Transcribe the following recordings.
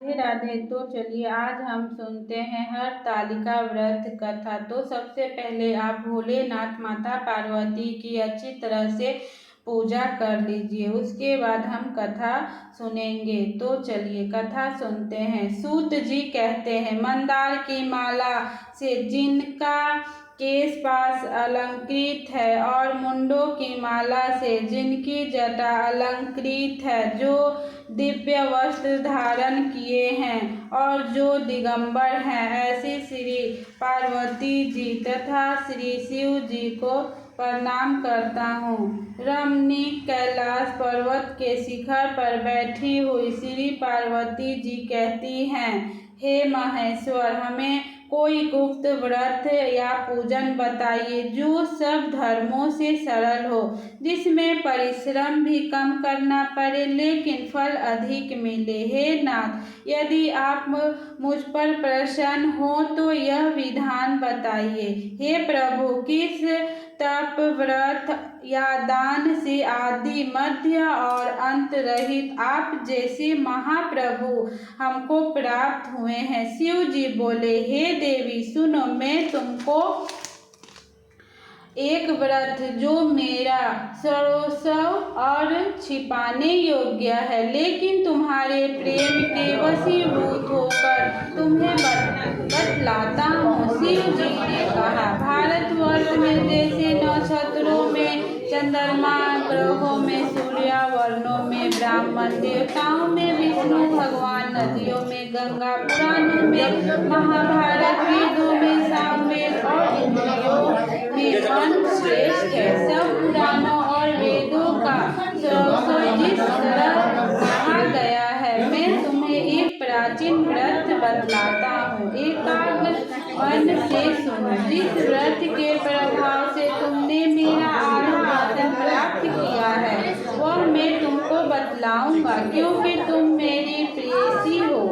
राधे राधे। तो चलिए आज हम सुनते हैं हरतालिका व्रत कथा। तो सबसे पहले आप भोलेनाथ माता पार्वती की अच्छी तरह से पूजा कर लीजिए, उसके बाद हम कथा सुनेंगे। तो चलिए कथा सुनते हैं। सूत जी कहते हैं, मंदार की माला से जिनका केश पास अलंकृत है और मुंडों की माला से जिनकी जटा अलंकृत है, जो दिव्य वस्त्र धारण किए हैं और जो दिगंबर हैं, ऐसी श्री पार्वती जी तथा श्री शिव जी को प्रणाम करता हूँ। रमणीक कैलाश पर्वत के शिखर पर बैठी हुई श्री पार्वती जी कहती हैं, हे महेश्वर, हमें कोई गुप्त व्रत या पूजन बताइए जो सब धर्मों से सरल हो, जिसमें परिश्रम भी कम करना पड़े लेकिन फल अधिक मिले। हे नाथ, यदि आप मुझ पर प्रसन्न हो तो यह विधान बताइए। हे प्रभु, किस तप व्रत या दान से आदि मध्य और अंत रहित आप जैसे महाप्रभु हमको प्राप्त हुए हैं। शिव जी बोले, हे देवी सुनो, मैं तुमको एक व्रत जो मेरा सर्वस्व और छिपाने योग्य है लेकिन तुम्हारे प्रेम के वशीभूत होकर तुम्हें बतलाता हूँ। शिव जी ने कहा, भारतवर्ष में जैसे नक्षत्रों में चंद्रमा, ग्रहों में सूर्य, वर्णों में ब्राह्मण, देवताओं में विष्णु भगवान, नदियों में गंगा, पुराणों में महाभारत, वेदों में सामवेद और इंद्रियों में मन श्रेष्ठ है, सब पुराणों और वेदों का सर्वस्व जिस तरह कहा गया है, मैं तुम्हें एक प्राचीन व्रत बतलाता हूँ। एकाग्र मन से सुनो। जिस व्रत के प्रभाव से तुमने मेरा आधा आसन प्राप्त किया है वह मैं तुमको बतलाऊंगा, क्योंकि तुम मेरी प्रेयसी हो।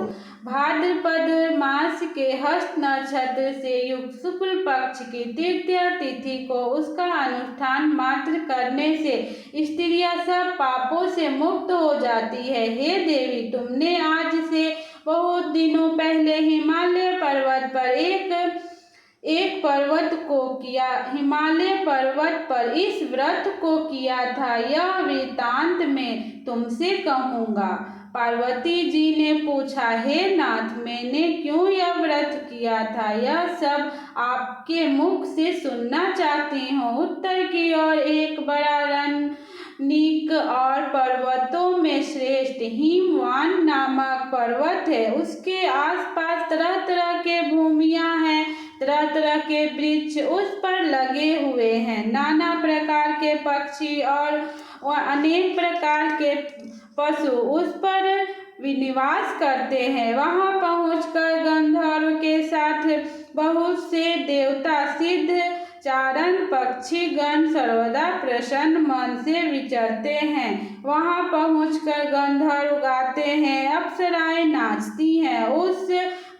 भाद्रपद मास के हस्त नक्षत्र से युक्त शुक्ल पक्ष की तृतीया तिथि को उसका अनुष्ठान मात्र करने से स्त्रियां सब पापों से मुक्त हो जाती है। हे देवी, तुमने आज से बहुत दिनों पहले हिमालय पर्वत पर इस व्रत को किया था, यह वृतांत मैं तुमसे कहूँगा। पार्वती जी ने पूछा, हे नाथ, मैंने क्यों यह व्रत किया था, यह सब आपके मुख से सुनना चाहती हूँ। उत्तर की ओर एक बड़ा रणनीक और पर्वतों में श्रेष्ठ हिमवान नामक पर्वत है। उसके आसपास तरह तरह के भूमियाँ हैं, तरह तरह के वृक्ष उस पर लगे हुए हैं, नाना प्रकार के पक्षी और अनेक प्रकार के पशु उस पर निवास करते हैं। वहां पहुंचकर गंधर्व के साथ बहुत से देवता, सिद्ध, चारण, पक्षी गण सर्वदा प्रसन्न मन से विचरते हैं। वहां पहुंचकर गंधर्व गाते हैं, अप्सराएं नाचती हैं। उस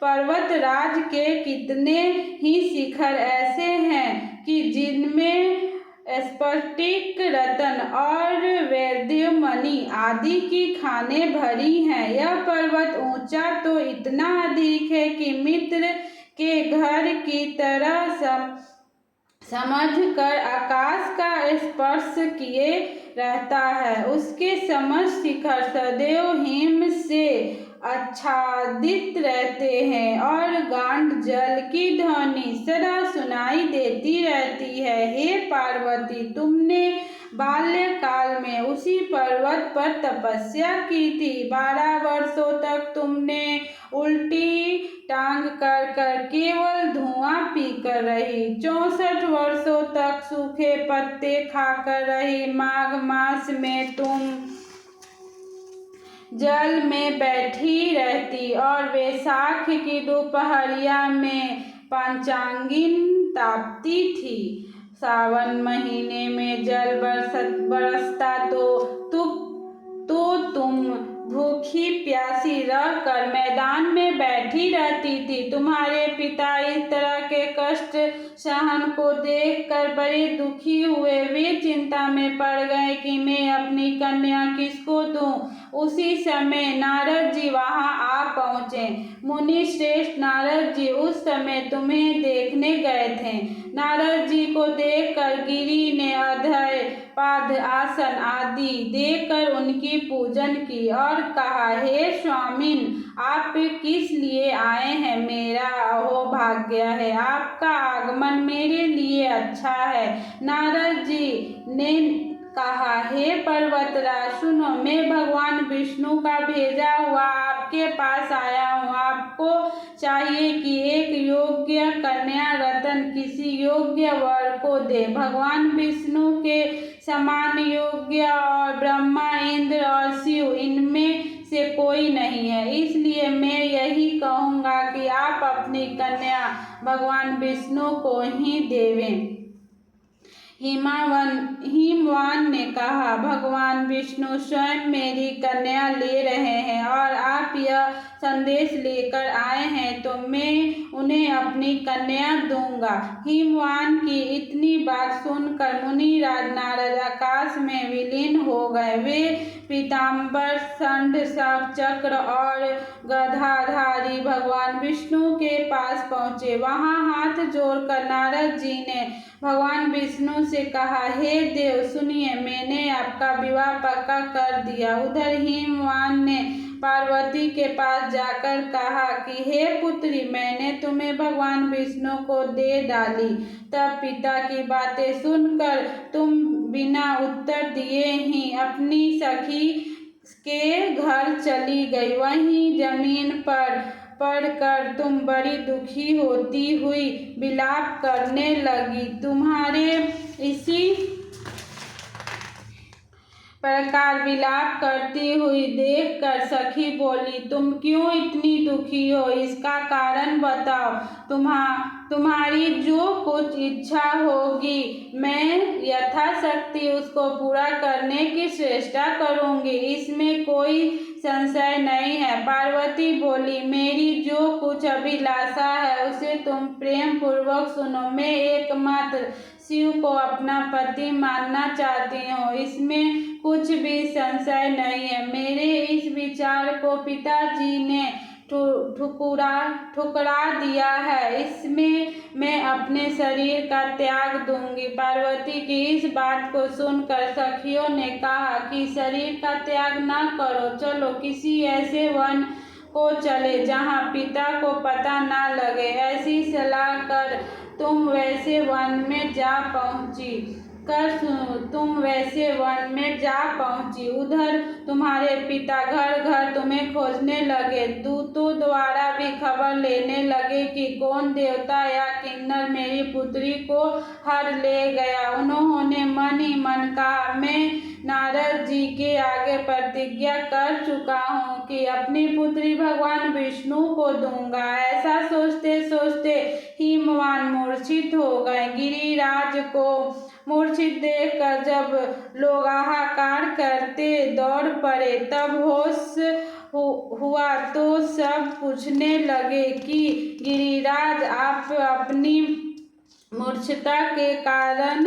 पर्वत राज के कितने ही शिखर ऐसे हैं कि जिनमें स्फटिक, रत्न और वैद्य मणि आदि की खानें भरी हैं। यह पर्वत ऊंचा तो इतना अधिक है कि मित्र के घर की तरह समझ कर आकाश का स्पर्श किए रहता है। उसके समस्त शिखर सदैव हिम से आच्छादित रहते हैं और गांड जल की ध्वनि सदा सुनाई देती रहती है। हे पार्वती, तुमने बाल्यकाल में उसी पर्वत पर तपस्या की थी। 12 वर्षों तक तुमने उल्टी टांग कर केवल धुआं पीकर रही। 64 वर्षों तक सूखे पत्ते खाकर रही। माघ मास में तुम जल में बैठी रहती और वैशाख की दोपहरिया में पंचांगिन तापती थी। सावन महीने में जल बरसता तो तुम भूखी प्यासी रहकर मैदान में बैठी रहती थी। तुम्हारे पिता इस तरह के कष्ट सहन को देखकर बड़े दुखी हुए। वे चिंता में पड़ गए कि मैं अपनी कन्या किसको दूं। उसी समय नारद जी वहां आ पहुंचे। मुनि श्रेष्ठ नारद जी उस समय तुम्हें देखने गए थे। नारद जी को देखकर गिरि ने अधय पाद आसन आदि देकर उनकी पूजन की और कहा, हे स्वामिन, आप किस लिए आए हैं? मेरा अहो भाग्य है, आपका आगमन मेरे लिए अच्छा है। नारद जी ने कहा, हे पर्वतराज सुनो, मैं भगवान विष्णु का भेजा हुआ आपके पास आया हूँ। आपको चाहिए कि एक योग्य कन्या रतन किसी योग्य वर को दे। भगवान विष्णु के समान योग्य और ब्रह्मा, इंद्र और शिव इनमें से कोई नहीं है। इसलिए मैं यही कहूँगा कि आप अपनी कन्या भगवान विष्णु को ही देवें। हिमवान ने कहा, भगवान विष्णु स्वयं मेरी कन्या ले रहे हैं और आप यह संदेश लेकर आए हैं तो मैं उन्हें अपनी कन्या दूंगा। हिमवान की इतनी बात सुनकर मुनिराज नारद आकाश में विलीन हो गए। वे पीताम्बर, षंड, चक्र और गदाधारी भगवान विष्णु के पास पहुँचे। वहां हाथ जोड़कर नारद जी ने भगवान विष्णु से कहा, हे देव सुनिए, मैंने आपका विवाह पक्का कर दिया। उधर हिमवान ने पार्वती के पास जाकर कहा कि हे पुत्री, मैंने तुम्हें भगवान विष्णु को दे डाली। तब पिता की बातें सुनकर तुम बिना उत्तर दिए ही अपनी सखी के घर चली गई। वहीं जमीन पर पड़कर तुम बड़ी दुखी होती हुई विलाप करने लगी। तुम्हारे इसी प्रकार विलाप करती हुई देखकर सखी बोली, तुम क्यों इतनी दुखी हो? इसका कारण बताओ। तुम्हारी जो कुछ इच्छा होगी मैं यथाशक्ति उसको पूरा करने की चेष्टा करूंगी, इसमें कोई संशय नहीं है। पार्वती बोली, मेरी जो कुछ अभिलाषा है उसे तुम प्रेम पूर्वक सुनो। मैं एकमात्र शिव को अपना पति मानना चाहती हूँ, इसमें कुछ भी संशय नहीं है। मेरे इस विचार को पिताजी ने ठुकरा दिया है, इसमें मैं अपने शरीर का त्याग दूंगी। पार्वती की इस बात को सुनकर सखियों ने कहा कि शरीर का त्याग ना करो, चलो किसी ऐसे वन को चले जहाँ पिता को पता ना लगे। ऐसी सलाह कर तुम वैसे वन में जा पहुंची। उधर तुम्हारे पिता घर घर तुम्हें खोजने लगे। दूतों द्वारा भी खबर लेने लगे कि कौन देवता या किन्नर मेरी पुत्री को हर ले गया। उन्होंने मन ही मन कहा, मैं नारद जी के आगे प्रतिज्ञा कर चुका हूँ कि अपनी पुत्री भगवान विष्णु को दूंगा। ऐसा सोचते सोचते हिमवान मूर्छित हो गए। गिरिराज को मूर्छित देखकर जब लोग हाहाकार करते दौड़ पड़े, तब होश हुआ तो सब पूछने लगे कि गिरिराज, आप अपनी मूर्छता के कारण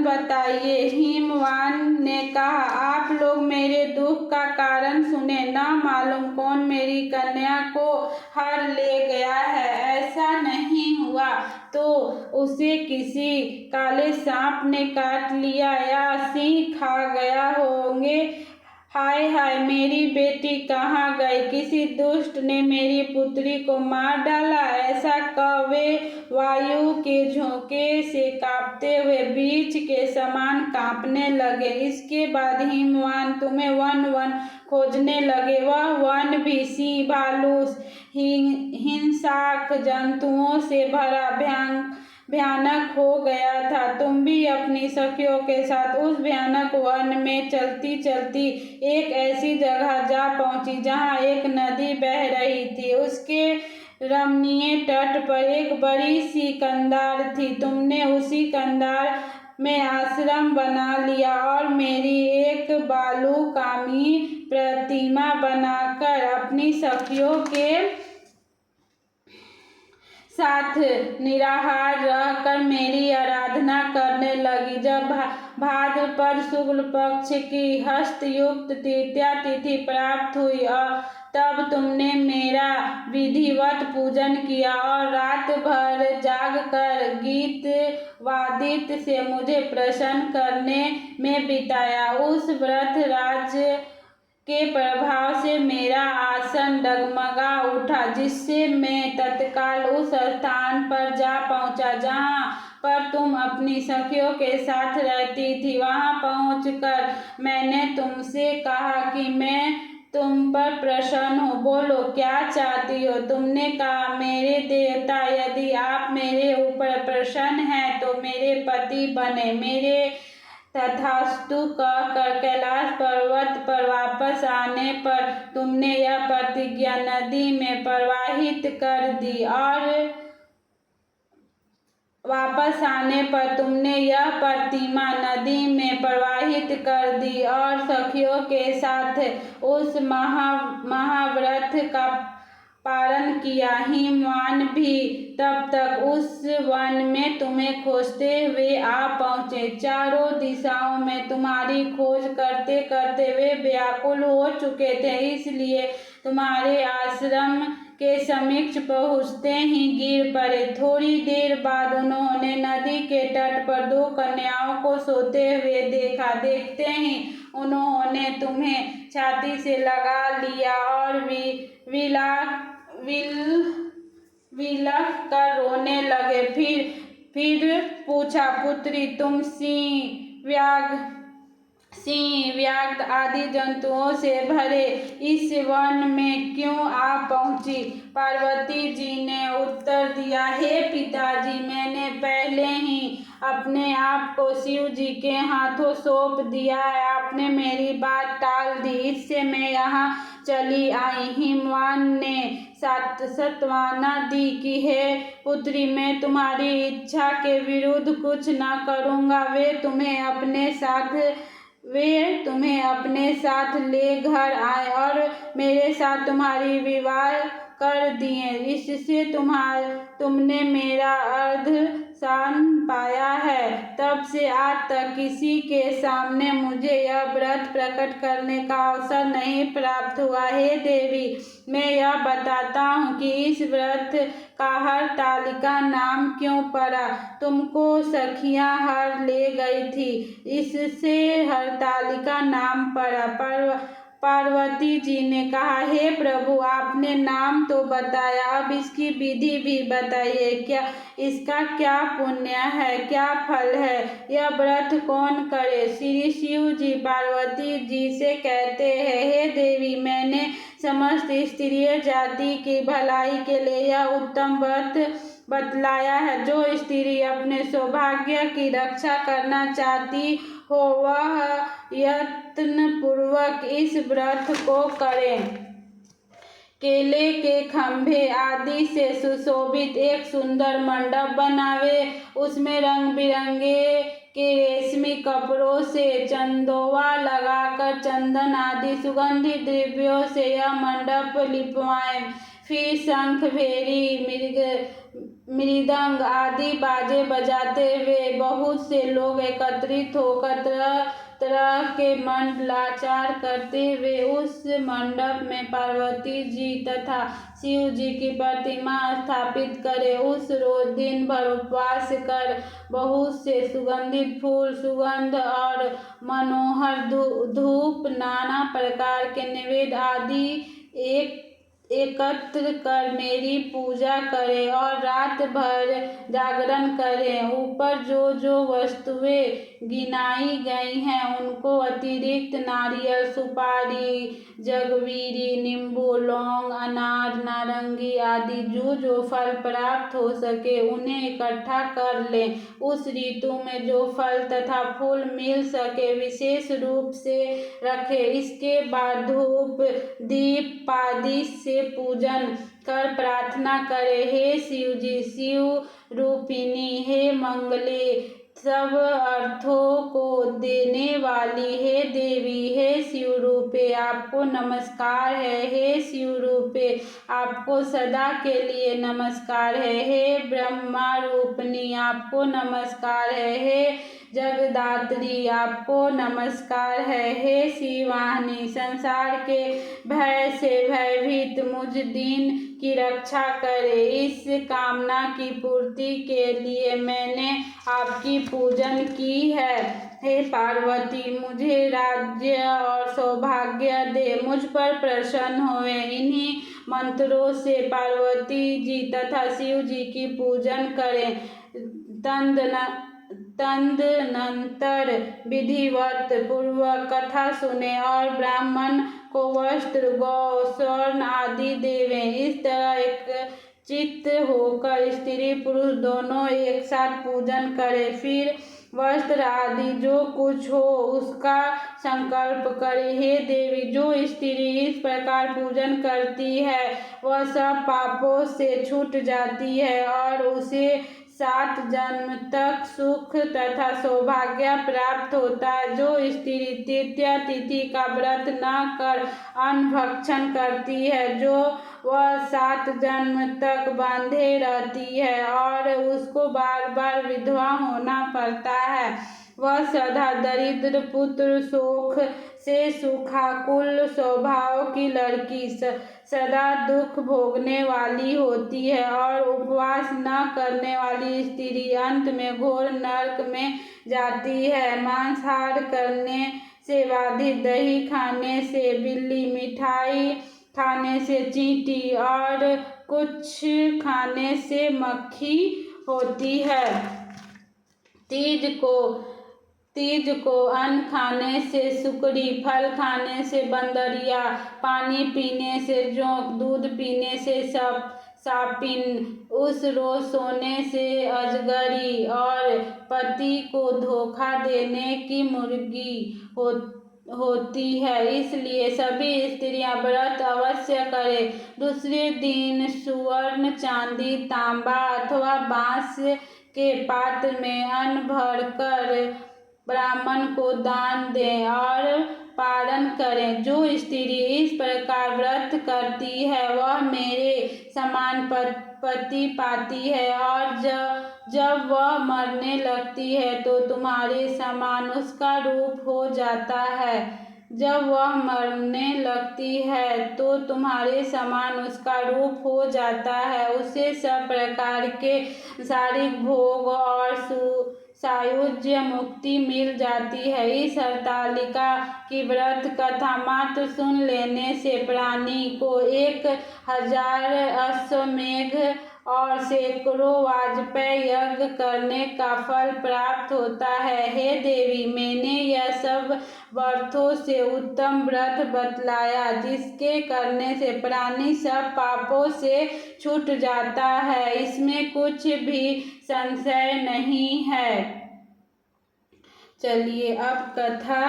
बताइए। हिमवान ने कहा, आप लोग मेरे दुख का कारण सुने। ना मालूम कौन मेरी कन्या को हर ले गया है। ऐसा नहीं हुआ तो उसे किसी काले सांप ने काट लिया या सिंह खा गया होंगे। हाय हाय, मेरी बेटी कहाँ गई? किसी दुष्ट ने मेरी पुत्री को मार डाला। ऐसा कह वे वायु के झोंके से कांपते हुए वृक्ष के समान कांपने लगे। इसके बाद हिमवान तुम्हें वन वन खोजने लगे। वह वन भी सिंह, भालू, हिंसक जंतुओं से भरा भयानक हो गया था। तुम भी अपनी सखियों के साथ उस भयानक वन में चलती चलती एक ऐसी जगह जा पहुंची जहां एक नदी बह रही थी। उसके रमणीय तट पर एक बड़ी सी कंधार थी। तुमने उसी कंधार में आश्रम बना लिया और मेरी एक बालूकामी प्रतिमा बनाकर अपनी सखियों के साथ निराहार रहकर मेरी आराधना करने लगी। जब भाद्रपद शुक्ल पक्ष की हस्तयुक्त तृतीया तिथि प्राप्त हुई और तब तुमने मेरा विधिवत पूजन किया और रात भर जागकर गीत वादित से मुझे प्रसन्न करने में बिताया। उस व्रत राज के प्रभाव से मेरा आसन डगमगा उठा, जिससे मैं तत्काल उस स्थान पर जा पहुंचा जहां पर तुम अपनी सखियों के साथ रहती थी। वहां पहुंचकर मैंने तुमसे कहा कि मैं तुम पर प्रसन्न हूँ, बोलो क्या चाहती हो। तुमने कहा, मेरे देवता, यदि आप मेरे ऊपर प्रसन्न हैं तो मेरे पति बने। मेरे तथास्तु कहकर कैलाश पर्वत पर वापस आने पर तुमने यह प्रतिज्ञा नदी में प्रवाहित कर दी और वापस आने पर तुमने यह प्रतिमा नदी में प्रवाहित कर दी और सखियों के साथ उस महाव्रत का पारण किया। हिमवान भी तब तक उस वन में तुम्हें खोजते हुए आ पहुँचे। चारों दिशाओं में तुम्हारी खोज करते करते वे व्याकुल हो चुके थे, इसलिए तुम्हारे आश्रम के समीप पहुँचते ही गिर पड़े। थोड़ी देर बाद उन्होंने नदी के तट पर दो कन्याओं को सोते हुए देखा। देखते ही उन्होंने तुम्हें छाती से लगा लिया और विलख कर रोने लगे। फिर पूछा, पुत्री, तुम सिंह, व्याघ्र आदि जंतुओं से भरे इस वन में क्यों आ पहुंची। पार्वती जी ने उत्तर दिया, हे पिताजी, मैंने पहले ही अपने आप को शिव जी के हाथों सौंप दिया है। आपने मेरी बात टाल दी, इससे मैं यहाँ चली आई। हिमवान ने सांत्वना दी कि हे पुत्री, मैं तुम्हारी इच्छा के विरुद्ध कुछ न करूँगा। वे तुम्हें अपने साथ ले घर आए और मेरे साथ तुम्हारी विवाह कर दिए। इससे तुमने मेरा अर्धसान पाया है। तब से आज तक किसी के सामने मुझे यह व्रत प्रकट करने का अवसर नहीं प्राप्त हुआ। हे देवी, मैं यह बताता हूँ कि इस व्रत का हरतालिका नाम क्यों पड़ा। तुमको सखियाँ हर ले गई थी, इससे हरतालिका नाम पड़ा। पार्वती जी ने कहा, हे प्रभु, आपने नाम तो बताया, अब इसकी विधि भी बताइए। इसका क्या पुण्य है, क्या फल है, यह व्रत कौन करे। श्री शिव जी पार्वती जी से कहते हैं, हे देवी, मैंने समस्त स्त्रीय जाति की भलाई के लिए यह उत्तम व्रत बतलाया है। जो स्त्री अपने सौभाग्य की रक्षा करना चाहती हो वह यत्न पूर्वक इस व्रत को करे। केले के खंभे आदि से सुशोभित एक सुंदर मंडप बनावे, उसमें रंग बिरंगे के रेशमी कपड़ों से चंदोवा लगाकर चंदन आदि सुगंधित द्रव्यों से यह मंडप लिपवाएं। फिर शंख, भेरी, मृदंग आदि बाजे बजाते हुए बहुत से लोग एकत्रित होकर तरह तरह के मंडलाचार करते हुए उस मंडप में पार्वती जी तथा शिव जी की प्रतिमा स्थापित करें। उस रोज दिन भर उपवास कर बहुत से सुगंधित फूल, सुगंध और मनोहर धूप, नाना प्रकार के नैवेद्य आदि एकत्र कर मेरी पूजा करें और रात भर जागरण करें। ऊपर जो जो वस्तुएं गिनाई गई हैं उनको अतिरिक्त नारियल, सुपारी, जगवीरी, नींबू, लौंग, अनार, नारंगी आदि जो फल प्राप्त हो सके उन्हें इकट्ठा कर लें। उस ऋतु में जो फल तथा फूल मिल सके विशेष रूप से रखें। इसके बाद धूप दीप पादी से पूजन कर प्रार्थना करे, हे शिव जी, शिव रूपिणी, हे मंगले, सब अर्थों को देने वाली हे देवी, हे शिव रूपे आपको नमस्कार है। हे शिव रूपे आपको सदा के लिए नमस्कार है। हे ब्रह्मा रूपनी आपको नमस्कार है। हे जगदात्री आपको नमस्कार है। हे शिवाहिनी संसार के भय से भयभीत मुझ दीन की रक्षा करे। इस कामना की पूर्ति के लिए मैंने आपकी पूजन की है। हे पार्वती मुझे राज्य और सौभाग्य दे, मुझ पर प्रसन्न होए। इन्हीं मंत्रों से पार्वती जी तथा शिव जी की पूजन करें। तदनंतर विधिवत पूर्वक कथा सुने और ब्राह्मण को वस्त्र, गौ, स्वर्ण आदि देवें। इस तरह एक चित्त होकर स्त्री पुरुष दोनों एक साथ पूजन करें। फिर वस्त्र आदि जो कुछ हो उसका संकल्प करे। हे देवी, जो स्त्री इस प्रकार पूजन करती है वह सब पापों से छूट जाती है और उसे 7 जन्म तक सुख तथा सौभाग्य प्राप्त होता है। जो स्त्री तृतीया तिथि का व्रत न कर अन्न भक्षण करती है, जो वह 7 जन्म तक बांधे रहती है और उसको बार बार विधवा होना पड़ता है, वह सदा दरिद्र, पुत्र शोक से सुखाकुल स्वभाव की लड़की, सदा दुख भोगने वाली होती है। और उपवास न करने वाली स्त्री अंत में घोर नरक में जाती है। मांसाहार करने से बाधित, दही खाने से बिल्ली, मिठाई खाने से चींटी और कुछ खाने से मक्खी होती है। तीज को अन्न खाने से सुकरी, फल खाने से बंदरिया, पानी पीने से जोंक, दूध पीने से सापिन, उस रोज सोने से अजगरी और पति को धोखा देने की मुर्गी होती है। इसलिए सभी स्त्रियां व्रत अवश्य करें। दूसरे दिन सुवर्ण, चांदी, तांबा अथवा बांस के पात्र में अन्न भरकर ब्राह्मण को दान दें और पारण करें। जो स्त्री इस प्रकार व्रत करती है वह मेरे समान पति पाती है और जब वह मरने लगती है तो तुम्हारे समान उसका रूप हो जाता है। जब वह मरने लगती है तो तुम्हारे समान उसका रूप हो जाता है। उसे सब प्रकार के शारीरिक भोग और सायुज्य मुक्ति मिल जाती है। इस हरतालिका की व्रत कथा मात्र सुन लेने से प्राणी को 1000 अश्वमेध और सैकड़ों वाजपेय यज्ञ करने का फल प्राप्त होता है। हे देवी, मैंने यह सब व्रतों से उत्तम व्रत बतलाया जिसके करने से प्राणी सब पापों से छूट जाता है, इसमें कुछ भी संशय नहीं है। चलिए अब कथा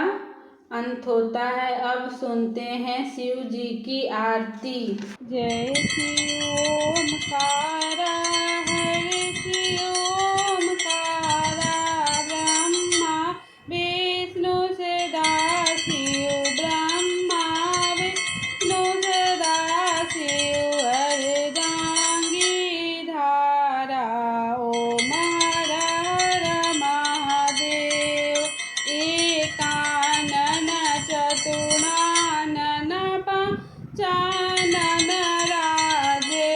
अंत होता है। अब सुनते हैं शिव जी की आरती। जय शिव ओमकारा, हरि शिव ओमकारा, ब्रह्मा विष्णु सदा शिव, ब्रह्मा विष्णु सदा शिव, अर्धांगी धारा। ओम हर हर महादेव, एकानन चतुरानन पंचानन राजे,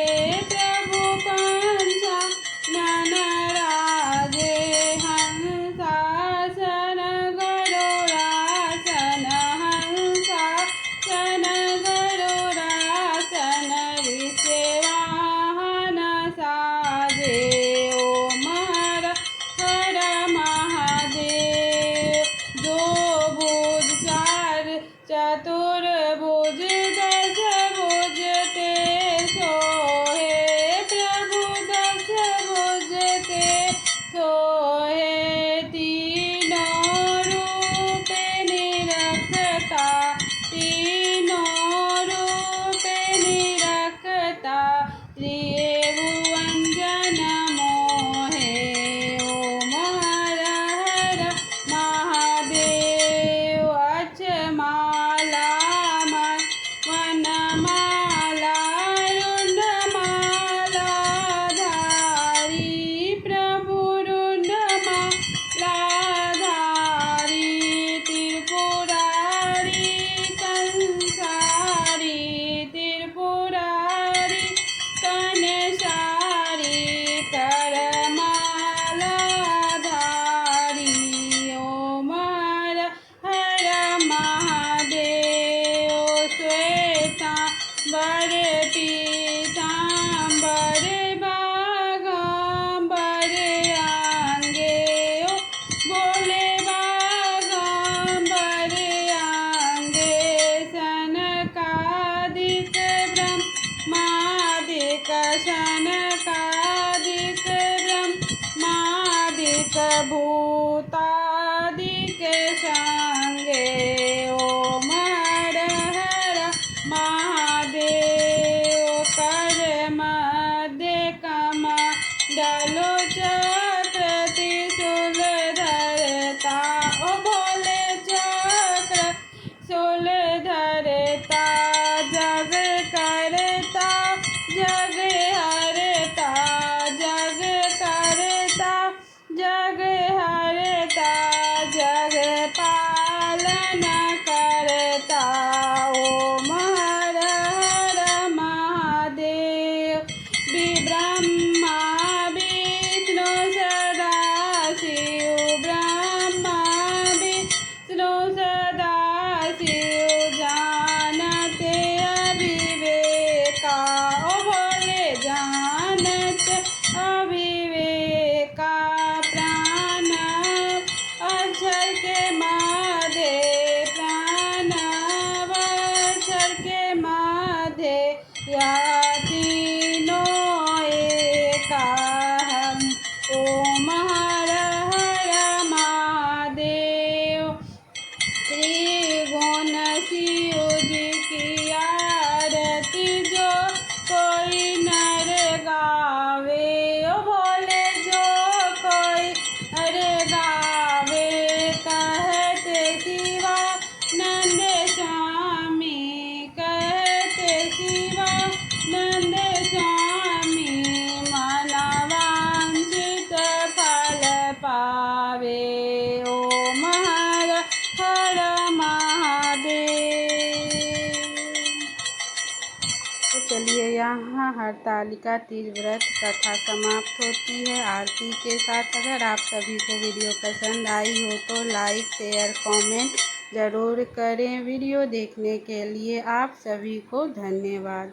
प्रभु पंचानन राजे, हंसासन गरुड़ासन, हंसासन गरुड़ासन, ऋषवाहन साजे। ओम हर हर महादेव, जो भुज 4 चतुर्भुज 10 भुज ते सोहे, प्रभु 10 भुज ते सोहे, तीनों रूप निरखता, तीनों रूप निरखता, त्रिभुवन जन मोहे। ओम हर शनकादिक ब्रह्मादिक भूतादिक संगे ओम हर हर महादेव कर मध्य कमंडलो चक्र त्रिशूल धरता ओ भोले चक्र त्रिशूल धरता जग करता जग हरता जग करता जग हरता जग पालन करता ओम हर हर महादेव ब्रह्मा विष्णु सदा शिव ब्रह्मा विष्णु सदा शिव जानते अविवेका ओ भोले जानते अविवेका प्राण अक्षर के माधे प्राण अक्षर के माधे या तीनों एका हम ओम हर हर महादेव त्रिगुण शिव जी की आरती जो कोई नर गावे ओ भोले जो कोई नर गावे कहते शिवा नंद स्वामी कहते शिवा नंद स्वामी मनवांछित फल पावे ओम हर हर महादेव। तो चलिए यहाँ हरतालिका तीज व्रत कथा समाप्त होती है आरती के साथ। अगर आप सभी को वीडियो पसंद आई हो तो लाइक शेयर कमेंट ज़रूर करें। वीडियो देखने के लिए आप सभी को धन्यवाद।